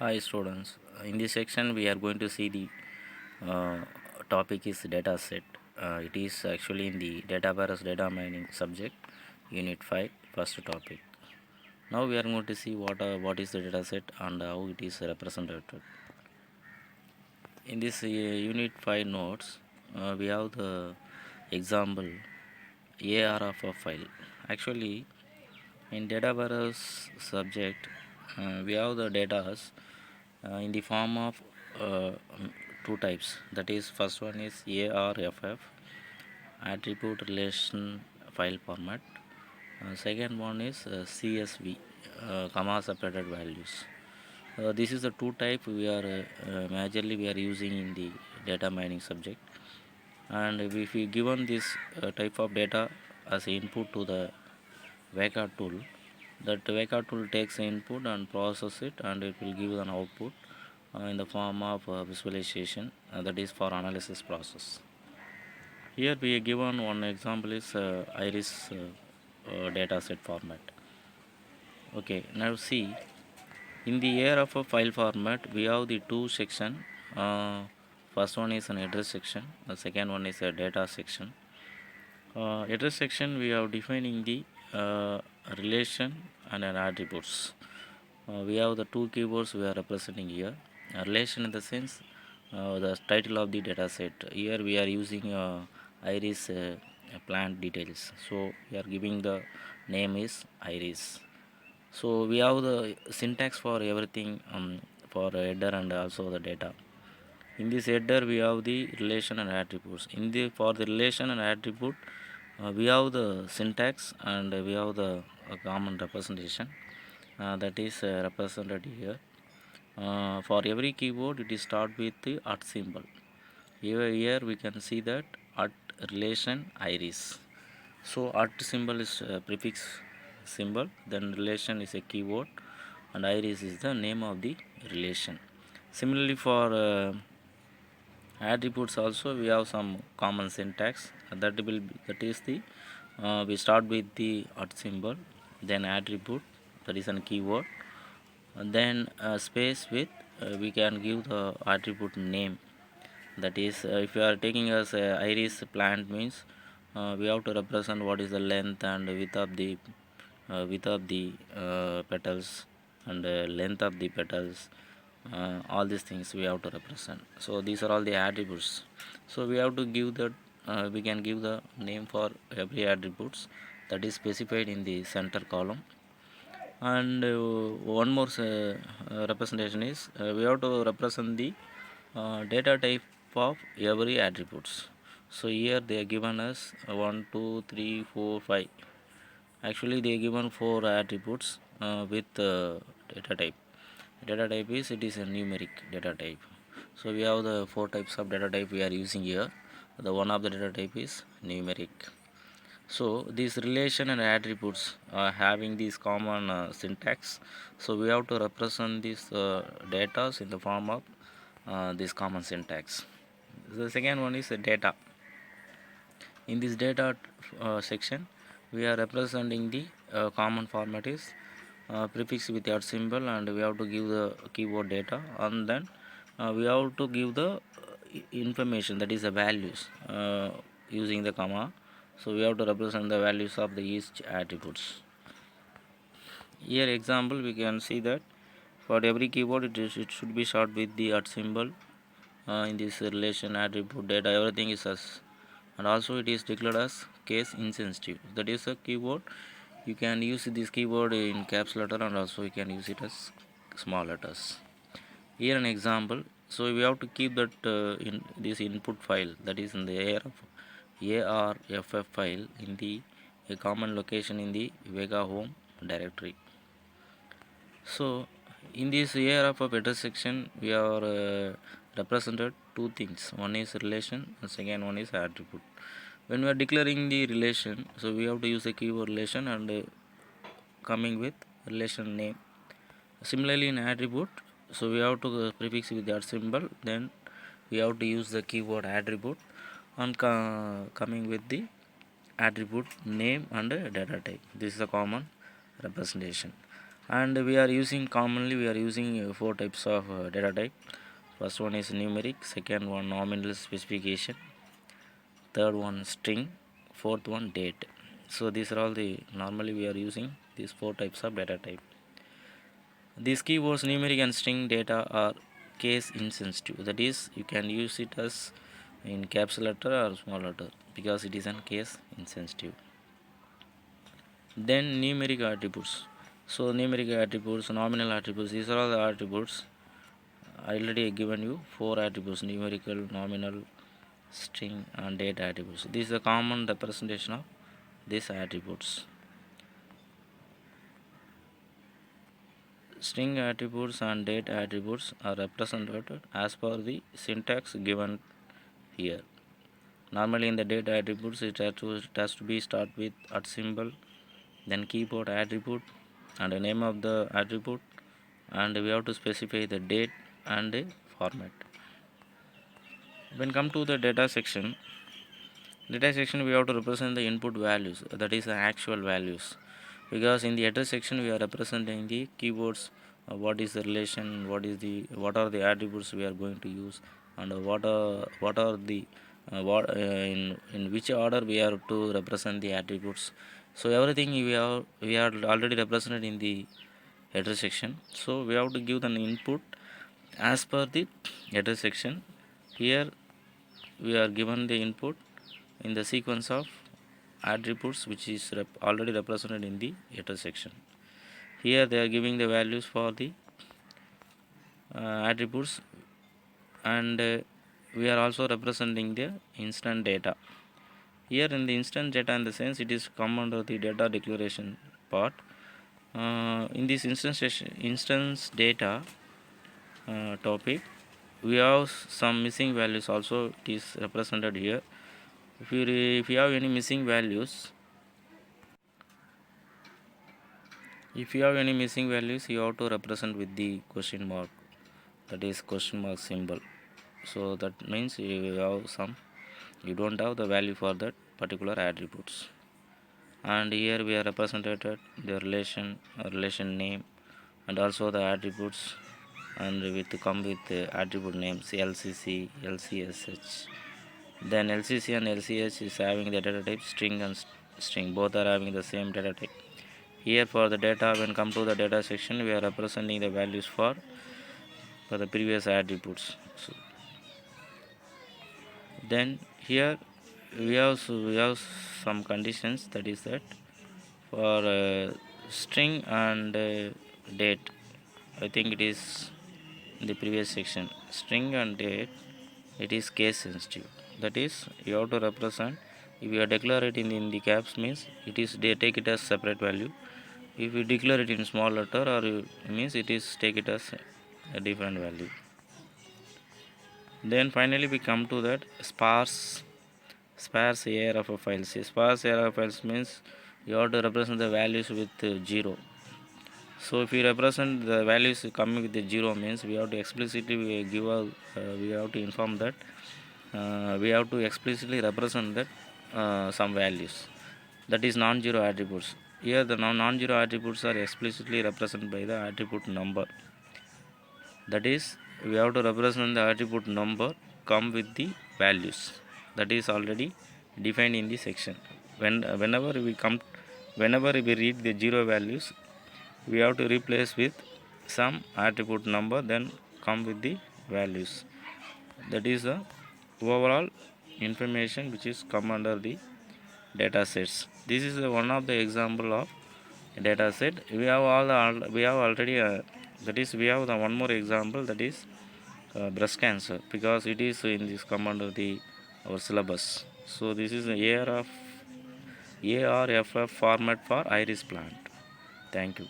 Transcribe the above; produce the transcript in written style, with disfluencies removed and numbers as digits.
Hi students, in this section we are going to see the uh, topic is dataset. It is actually in the database data mining subject, unit 5, first topic. Now we are going to see what is the dataset and how it is represented. In this unit 5 notes, we have the example AR of a file. Actually, in database subject, we have the data in the form of uh, two types. That is, first one is ARFF, attribute relation file format. Second one is CSV, comma separated values. This is the two type we are majorly we are using in the data mining subject. And if we given this type of data as input to the Vector tool, that Vector tool takes the input and process it, and it will give an output in the form of visualization, that is for analysis process. Here we are given one example is iris dataset format. Okay, now see, in the area of a file format we have the two section. First one is an address section, the second one is a data section. Address section we are defining the relation and an attributes. We have the two keywords we are representing here. Relation in the sense the title of the data set. Here we are using iris plant details. So we are giving the name is iris. So we have the syntax for everything, for header and also the data. In this header we have the relation and attributes. In the for the relation and attribute we have the syntax and we have the common representation that is represented here. For every keyboard it is start with the at symbol. Here we can see that at relation iris. So at symbol is prefix symbol, then relation is a keyword, and iris is the name of the relation. Similarly for attributes also we have some common syntax that is the we start with the at symbol, then attribute, that is a keyword, and then space with we can give the attribute name. That is, if you are taking as iris plant means we have to represent what is the length and width of the petals and length of the petals. All these things we have to represent. So these are all the attributes. So we have to give that. We can give the name for every attributes that is specified in the center column. And one more representation is we have to represent the data type of every attributes. So here they are given us 1 2 3 4 5. Actually they are given 4 attributes with data type. Data type is, it is a numeric data type. So we have the 4 types of data type we are using here. The one of the data type is numeric. So these relation and attributes are having this common syntax. So we have to represent these data in the form of this common syntax. The second one is data. In this data section we are representing the common format is prefix with your symbol, and we have to give the keyword data, and then we have to give the information, that is the values, using the comma. So we have to represent the values of the each attributes. Here example we can see that for every keyword it should be short with the at symbol. In this relation, attribute, data, everything is as, and also it is declared as case insensitive. That is a keyword. You can use this keyword in caps letter, and also you can use it as small letters. Here an example. So we have to keep that in this input file, that is in the ARFF file, in the a common location in the Vega home directory. So in this ARFF address section we are represented two things. One is relation and second one is attribute. When we are declaring the relation, so we have to use the keyword relation and coming with relation name. Similarly in attribute, so we have to prefix with that symbol, then we have to use the keyword attribute and coming with the attribute name and data type. This is a common representation. And we are using commonly we are using four types of data type. First one is numeric, second one nominal specification, third one string, fourth one date. So these are all the normally we are using these four types of data type. These keywords numeric and string data are case insensitive, that is you can use it as in capital letter or small letter because it is an case insensitive. Then numeric attributes. So numeric attributes, nominal attributes, these are all the attributes. I already given you four attributes: numerical, nominal, string and date attributes. This is a common representation of these attributes. String attributes and date attributes are represented as per the syntax given here. Normally in the date attributes it has to be start with at symbol, then keyboard attribute and the name of the attribute, and we have to specify the date and the format. When come to the data section we have to represent the input values, that is the actual values, because in the address section we are representing the keywords, what is the relation, what are the attributes we are going to use, and what are the in which order we are to represent the attributes. So everything we are already represented in the address section, so we have to give an input as per the address section. Here we are given the input in the sequence of attributes which is already represented in the header section. Here they are giving the values for the attributes, and we are also representing the instant data. Here in the instant data, in the sense it is come under the data declaration part. In this instance data topic, we have some missing values also, it is represented here. If you have any missing values, you have to represent with the question mark, that is question mark symbol. So that means you don't have the value for that particular attributes. And here we are represented the relation name and also the attributes, and with come with the attribute names LCC, LCSH. Then LCC and LCH is having the data type string and string, both are having the same data type. Here for the data, when come to the data section, we are representing the values for the previous attributes. So then here we have some conditions, that is that for string and date, I think it is in the previous section, string and date, it is case sensitive, that is you have to represent. If you are declare it in the caps means it is they take it as separate value. If you declare it in small letter or means it is take it as a different value. Then finally we come to that sparse ARF files. Sparse ARF files means you have to represent the values with 0. So if you represent the values coming with the 0 means we have to explicitly give we have to inform that we have to explicitly represent that some values, that is non-zero attributes. Here the non-zero attributes are explicitly represented by the attribute number, that is we have to represent the attribute number come with the values that is already defined in the section. Whenever we read the 0 values, we have to replace with some attribute number, then come with the values. That is the overall information which is come under the data sets. This is one of the example of data set. We have already that is we have the one more example, that is breast cancer, because it is in this come under the our syllabus. So this is the ARF format for iris plant. Thank you.